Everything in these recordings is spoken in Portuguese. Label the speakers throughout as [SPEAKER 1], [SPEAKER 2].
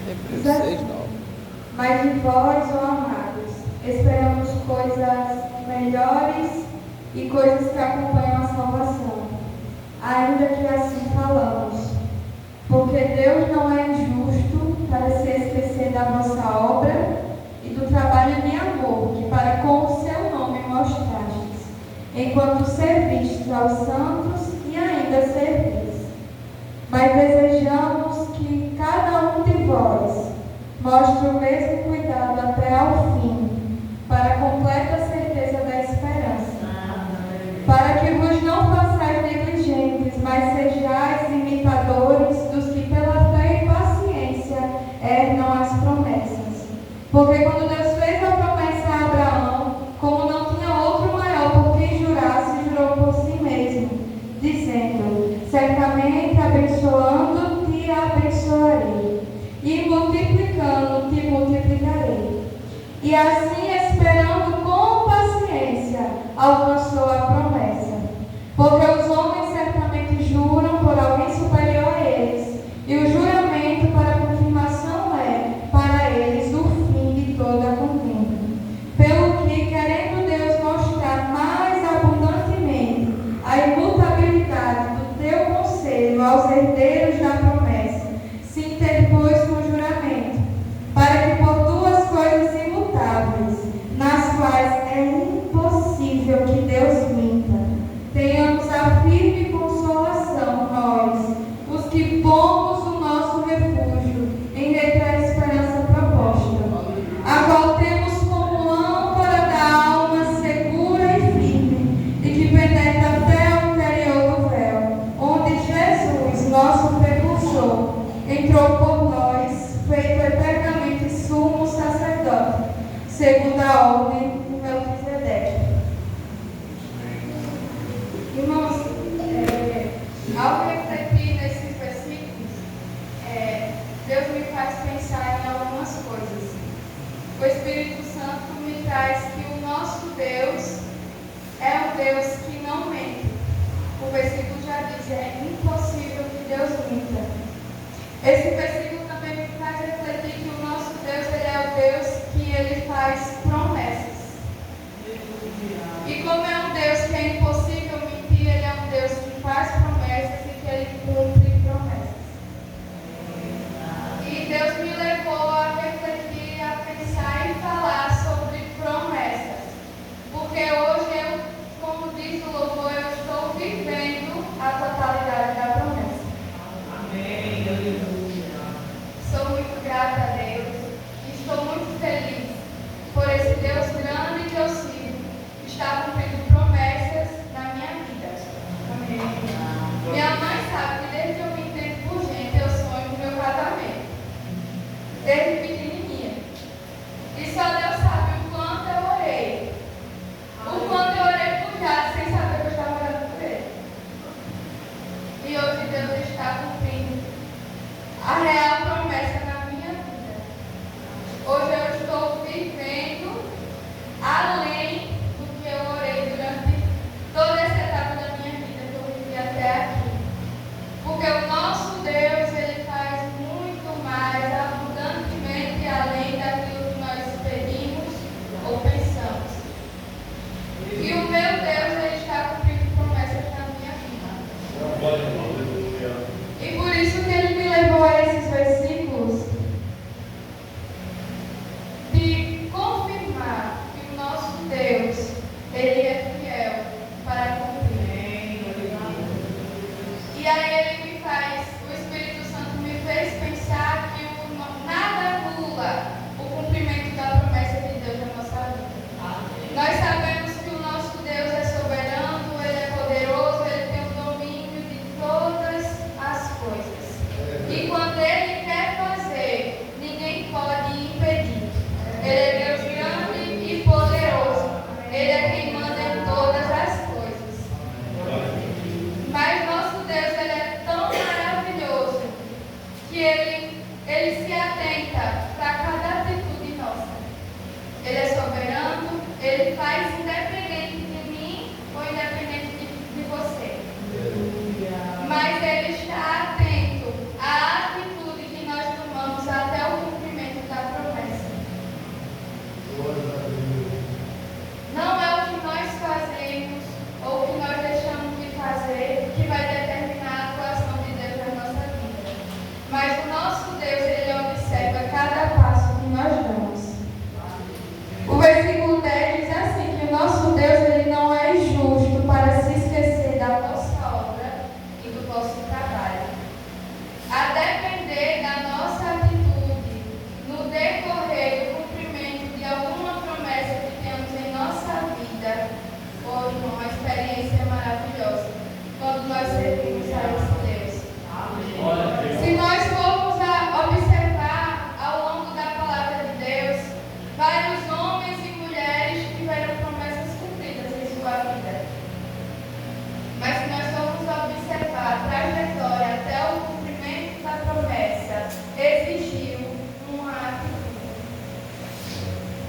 [SPEAKER 1] Hebreus 6:9.
[SPEAKER 2] Mas de vós, ó amados, esperamos coisas melhores e coisas que acompanham a salvação, ainda que assim falamos. Porque Deus não é injusto para se esquecer da vossa obra e do trabalho de amor que para com o seu nome mostrastes, enquanto servistes aos santos e ainda servis. Mas desejamos que cada um de vós mostre o mesmo cuidado até ao fim, para a completa certeza da esperança. Para que vos não façais negligentes, mas sejais imitadores dos que pela fé e paciência herdam as promessas. Porque quando Deus fez a promessa a Abraão, como não tinha outro maior por quem jurasse, jurou por si mesmo, dizendo: certamente abençoando-te abençoarei, e multiplicando-te multiplicarei. E assim, esperando com paciência, alcançou a promessa. Porque os homens certamente juram por alguém superior a eles, e o juramento para a confirmação é, para eles, o fim de toda a contenda. Pelo que, querendo Deus mostrar mais abundantemente a imutabilidade do teu conselho aos herdeiros da promessa, se interpôs com juramento, para que por duas coisas imutáveis, nas quais é impossível que Deus minta, tenhamos a firme consolação, nós, os que pomos o nosso refúgio em rede da esperança proposta, a qual temos como âncora da alma segura e firme, e que penetra até o interior do véu, onde Jesus, nosso precursor, entrou por nós, feito eternamente sumo sacerdote, segundo a ordem de Melquisedeque. Irmãos, ao refletir nesses versículos, Deus me faz pensar em algumas coisas. O Espírito Santo me traz que o nosso Deus é um Deus que não mente. O versículo já diz: é impossível que Deus minta. Esse versículo também me faz refletir que o nosso Deus, ele é o Deus que ele faz promessas. E como é um Deus que é impossível mentir, ele é um Deus que faz promessas e que ele cumpre promessas. E Deus me levou a refletir, a pensar e falar sobre promessas. Porque hoje eu, como diz o louvor, eu estou vivendo a totalidade da promessa.
[SPEAKER 3] Amém. Aleluia.
[SPEAKER 2] Sou muito grata a Deus e estou muito feliz por esse Deus grande que eu sigo, que está cumprindo promessas na minha vida. Amém. Minha mãe sabe que desde que eu me entendo por gente, eu sonho com o meu casamento. Desde pequenininha. E só Deus sabe o quanto eu orei. O quanto eu orei por já, sem saber que eu estava orando por ele. E hoje Deus está cumprindo a real promessa na minha vida. Hoje eu estou vivendo além do que eu orei durante toda essa etapa da minha vida que eu vivi até aqui. Porque o nosso Deus, ele faz muito mais abundantemente além daquilo que nós pedimos ou pensamos. E o meu Deus, ele está cumprindo promessas na minha vida. E por isso que ele me levou a esses versículos de confirmar que o nosso Deus, ele é fiel para cumprir. E aí ele me faz, o Espírito Santo me fez pensar que nada anula o cumprimento da promessa de Deus na nossa vida. Nós sabemos que o nosso Deus é soberano, ele é poderoso, ele tem o domínio de todas as coisas. E quando ele quer fazer, ninguém pode impedir. Ele é Deus grande e poderoso. Ele é quem manda em todas as coisas. Mas nosso Deus, ele é tão maravilhoso que ele se atenta para cada atitude nossa. Ele é soberano, ele faz independente de mim ou independente de você. Mas ele está atento à atitude que nós tomamos até o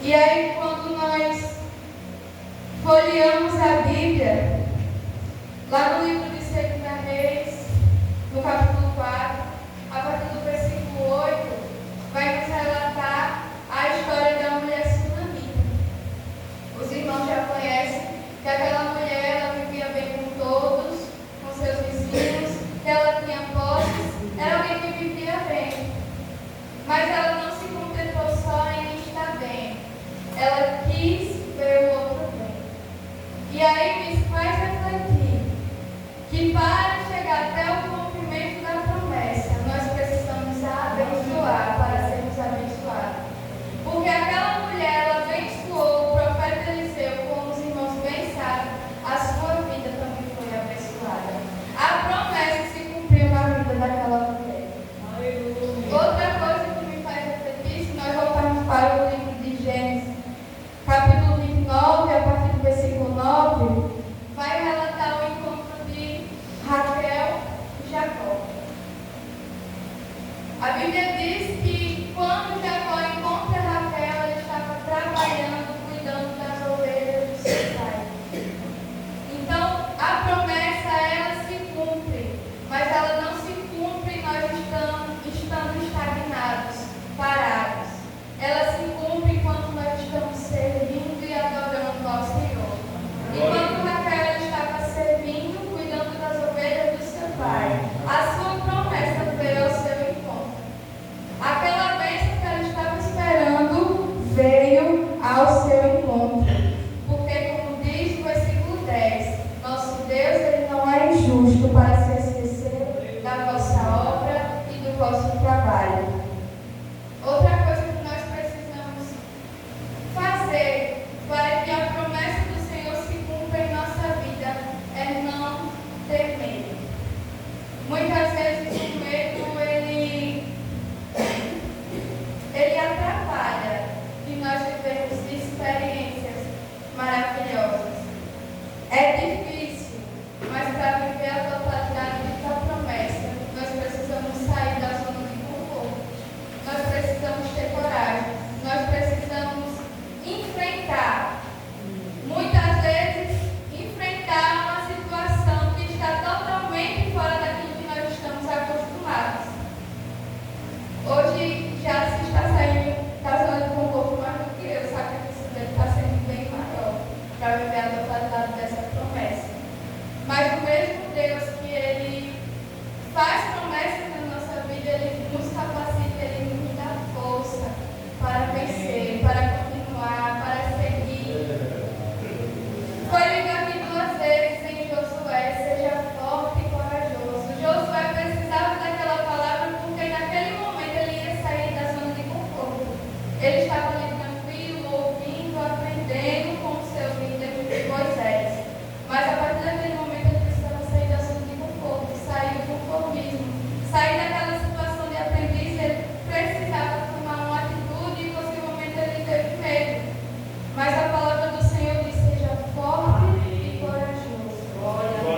[SPEAKER 2] E aí, quando nós folheamos a Bíblia, lá no livro de 2 Reis, no capítulo 4, a partir do versículo 8, vai nos relatar a história da mulher sunamita. Os irmãos já conhecem que aquela mulher, ela vivia bem com todos, com seus vizinhos, que ela tinha posses, era alguém que vivia bem. Mas ela não se contentou só em estar bem. Ela quis ver o outro bem. E aí me faz refletir que para chegar até o cumprimento da promessa, nós precisamos abençoar para sermos abençoados. Porque aquela mulher, ela abençoou o profeta Eliseu, como os irmãos bem sabem, a sua vida também foi abençoada. A promessa se cumpriu na vida daquela mulher. Aleluia. Outra coisa que me faz refletir, se nós voltarmos para o livro de Gênesis, capítulo 29, a partir do versículo 9, vai relatar o encontro de Raquel e Jacó. A Bíblia diz que quando Jacó encontra Raquel, ele estava trabalhando, cuidando das ovelhas do seu pai. Então, a promessa, ela se cumpre, mas ela não se cumpre nós estando estagnados, parados. Ela se cumpre enquanto nós estamos servindo e adorando ao Senhor. Enquanto Raquel estava servindo, cuidando das ovelhas do seu pai, a sua promessa veio ao seu encontro. Aquela bênção que ela estava esperando veio ao seu encontro. Porque, como diz o versículo 10, nosso Deus, ele não é injusto para se esquecer da vossa obra e do vosso trabalho. Outra coisa que nós precisamos fazer para que a promessa do Senhor se cumpra em nossa vida é não ter medo. Muitas vezes o medo, ele atrapalha de nós vivermos experiências maravilhosas. É difícil, mas para viver a totalidade da promessa, nós precisamos sair da zona de conforto. Nós precisamos ter coragem. Nós precisamos enfrentar. Muitas vezes, enfrentar uma situação que está totalmente fora daquilo que nós estamos acostumados. Hoje já se está saindo da zona de conforto mais do que eu. O sacrifício dele está sendo bem maior para viver a totalidade dessa promessa. Mas o mesmo Deus que Ele faz promessas na nossa vida, Ele nos capacita, Ele nos dá força para vencer, para continuar, para seguir. Foi lido aqui 2 vezes em Josué, seja forte e corajoso. Josué precisava daquela palavra porque naquele momento ele ia sair da zona de conforto. Ele estava ali tranquilo, ouvindo, aprendendo com o seu líder Moisés. Mas a partir daquele momento ele precisava sair da zona de conforto, sair do conformismo, sair daquela situação de aprendiz. Ele precisava tomar uma atitude e possivelmente ele teve medo. Mas a palavra do Senhor diz: seja forte e corajoso.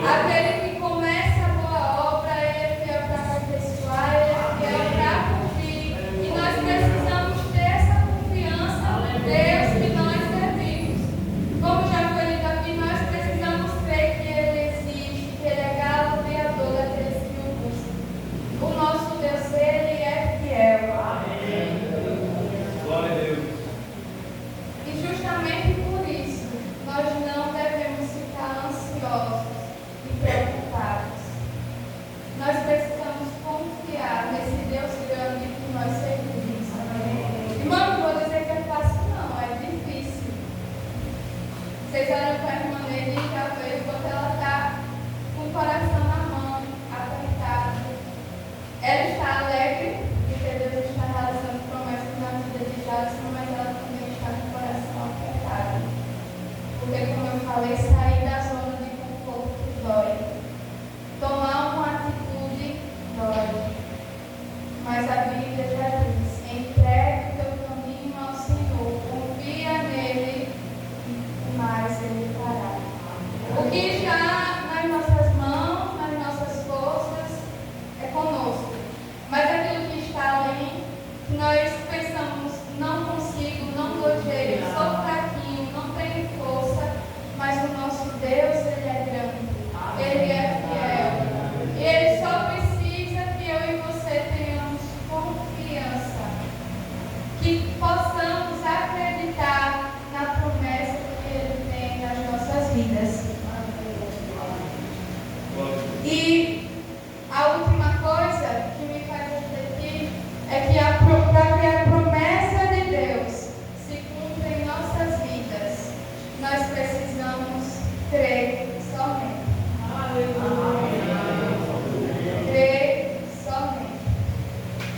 [SPEAKER 2] Aquele que começa a boa obra, ele é fiel para aperfeiçoar, ele é fiel para cumprir. E nós precisamos ter essa confiança no Deus que nós servimos. Como já foi lido aqui, nós precisamos crer que Ele existe, que Ele é galardoador daqueles que o buscam. O nosso Deus, Ele é fiel.
[SPEAKER 3] Amém. Glória a Deus.
[SPEAKER 2] E justamente por isso, nós não devemos ficar ansiosos e preocupados. Nós precisamos confiar nesse Deus grande que nós servimos. Irmão, não vou dizer que é fácil, não, é difícil. Vocês olham para a irmã Neide e já veem quando ela está com o coração na mão, apertado. Ela está alegre, porque Deus está realizando promessas na vida de Jadson, mas ela também está com o coração apertado. Porque, como eu falei, sair da zona de conforto dói. Tomar uma atitude dói. Mas a Bíblia já diz: entregue o teu caminho ao Senhor, confia nele, e mais Ele fará. O que está nas nossas mãos, nas nossas forças, é conosco. Mas aquilo que está além, nós pensamos: não consigo, não vou jeito,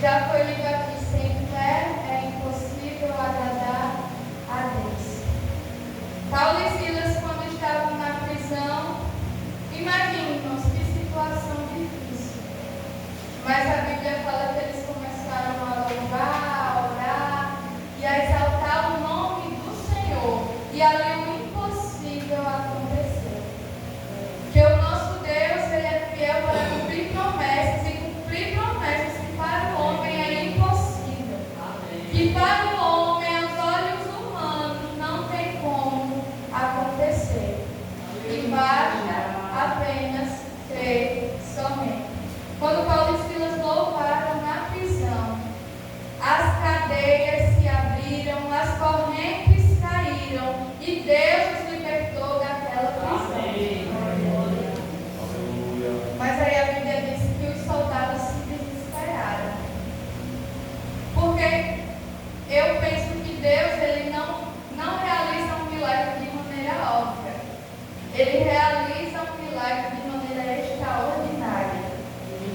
[SPEAKER 2] Já foi lido aqui, sem fé é impossível agradar a Deus. Paulo e Silas, quando estavam na prisão, imaginem, irmãos, que situação difícil. Mas a Bíblia fala que eles começaram a louvar, a orar e a exaltar o nome do Senhor. E ali o impossível aconteceu. Que o nosso Deus, Ele é fiel para cumprir promessas, e cumprir promessas que para o homem é impossível. Que para o homem, aos olhos humanos, não tem como acontecer. E basta apenas crer somente. Quando Paulo e Silas louvaram na prisão, as cadeias se abriram, as correntes caíram e Deus os libertou daquela prisão. Mas aí a Bíblia diz que os soldados se desesperaram. Porque eu penso que Deus, Ele não realiza um milagre de maneira óbvia. Ele realiza um milagre de maneira extraordinária.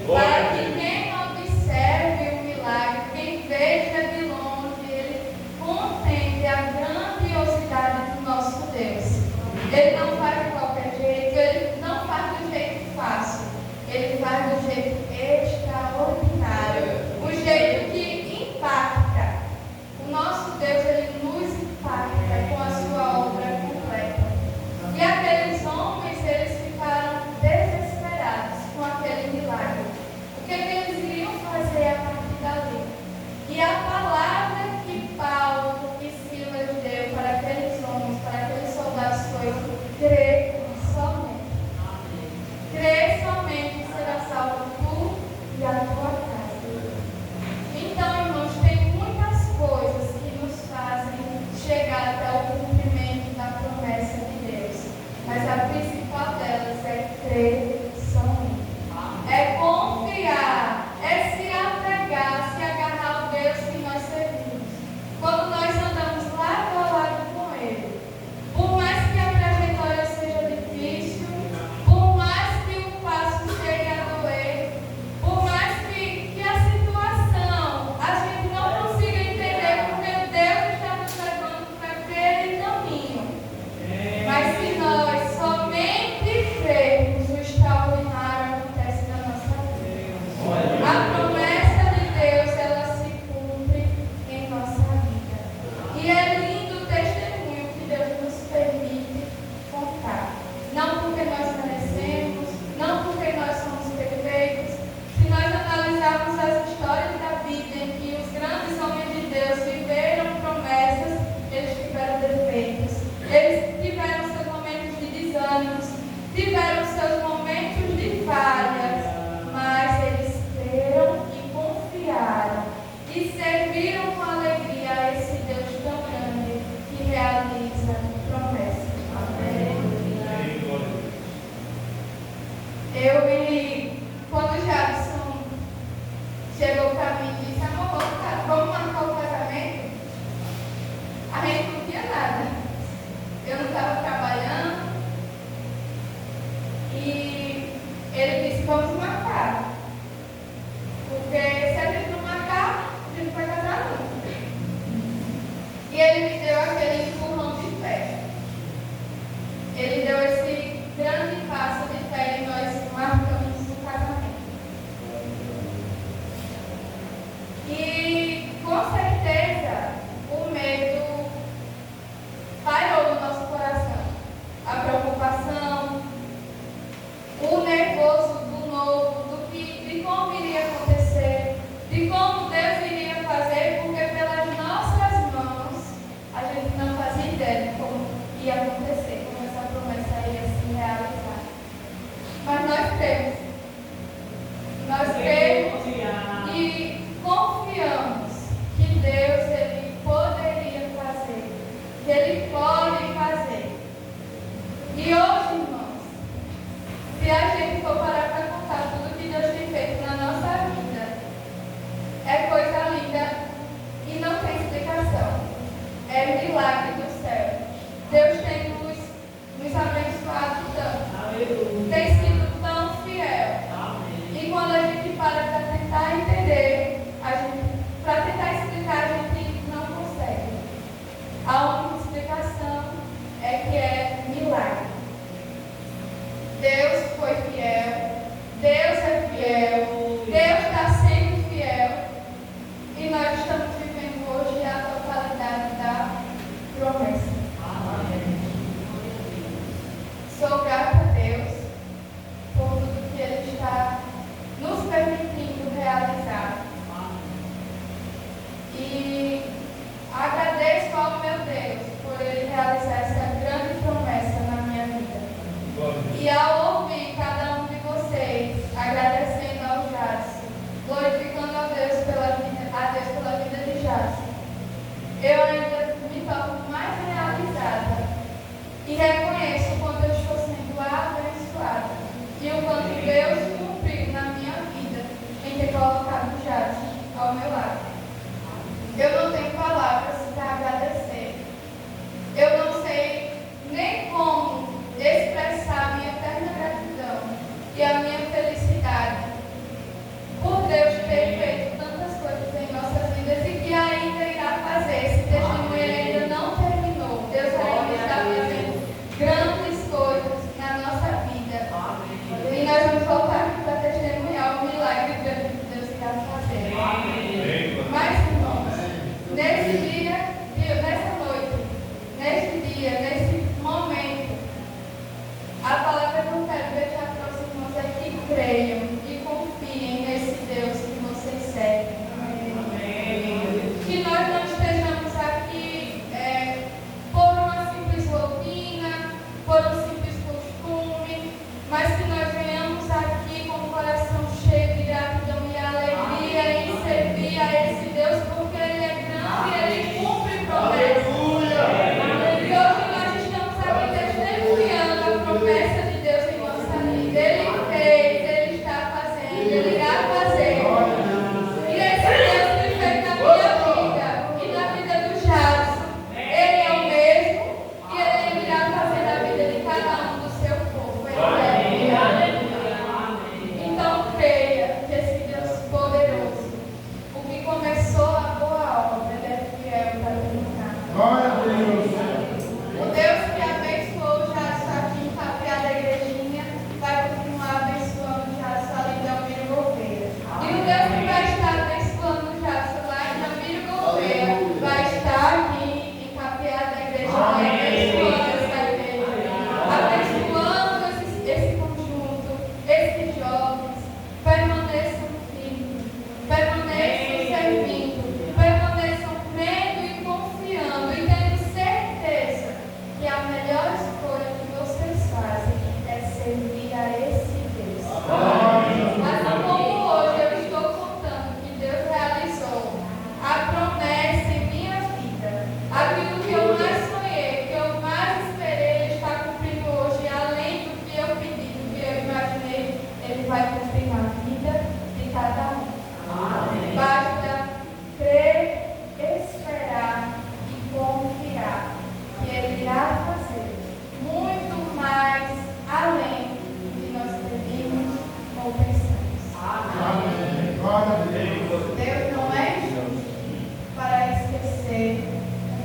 [SPEAKER 2] Para que quem observe o milagre, quem veja de longe, ele contemple a grandiosidade do nosso Deus. Ele não faz de qualquer jeito, ele não faz do jeito fácil, ele faz do jeito extraordinário, o jeito que impacta. O nosso Deus, ele nos impacta com a sua obra completa. E aqueles homens, eles ficaram desesperados com aquele milagre. O que eles iriam fazer a partir dali? E a palavra que Paulo e Silas deu para aqueles homens, para aqueles soldados, foi: crer somente. Crer somente, será salvo tu e a tua casa. Então, irmãos, tem muitas coisas que nos fazem chegar até o cumprimento da promessa de Deus. Mas a principal delas é crer somente. É confiar, é se apegar, se agarrar ao Deus que nós servimos. Quando nós andamos lado a lado com Ele, por mais que a trajetória seja difícil, por mais que o passo chegue a doer, por mais que a situação a gente não consiga entender, porque Deus está nos levando para aquele caminho. Mas se nós somente crermos, o extraordinário acontece na nossa vida. A promessa de Deus, ela se cumpre em nossa vida. E é lindo o testemunho que Deus nos permite contar. Não porque nós merecemos, não porque nós somos perfeitos. Se nós analisarmos as histórias da Bíblia em que os grandes homens de Deus viveram promessas, eles tiveram defeitos. Eles tiveram seus momentos de desânimos, tiveram seus momentos de falhas, mas eles creram e confiaram e serviram com alegria a esse Deus tão grande que realiza promessas. Amém. Quando o Jadson chegou para mim e disse: amor, vamos marcar o casamento, a gente não tinha nada. Eu não estava trabalhando e ele disse: vamos marcar. Porque se a gente não marcar, a gente não vai casar nunca. E ele me deu aquele empurrão de fé. Ele deu esse grande passo de fé e nós marcamos o casamento. E com certeza o medo pairou no nosso coração. A preocupação, o nervoso do novo, de como iria acontecer, de como Deus iria fazer, porque pelas nossas mãos a gente não fazia ideia de como ia acontecer, como essa promessa ia se realizar. Mas nós cremos. Nós cremos e confiamos que Deus, Ele poderia fazer, que Ele pode fazer. E hoje, irmãos, se a gente for parar para contar tudo que Deus tem feito na nossa vida, é coisa linda e não tem explicação. É milagre do céu. Deus tem nos abençoado tanto. Tem sido tão fiel.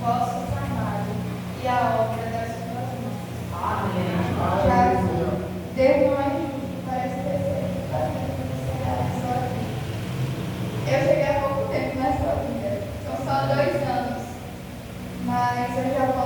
[SPEAKER 2] vosso trabalho e a obra das suas mãos.
[SPEAKER 1] Amém.
[SPEAKER 2] Já Deus não é justo para esquecer de fazer o que será de sua vida. Eu cheguei há pouco tempo na sua vida, são só 2 anos, mas eu já posso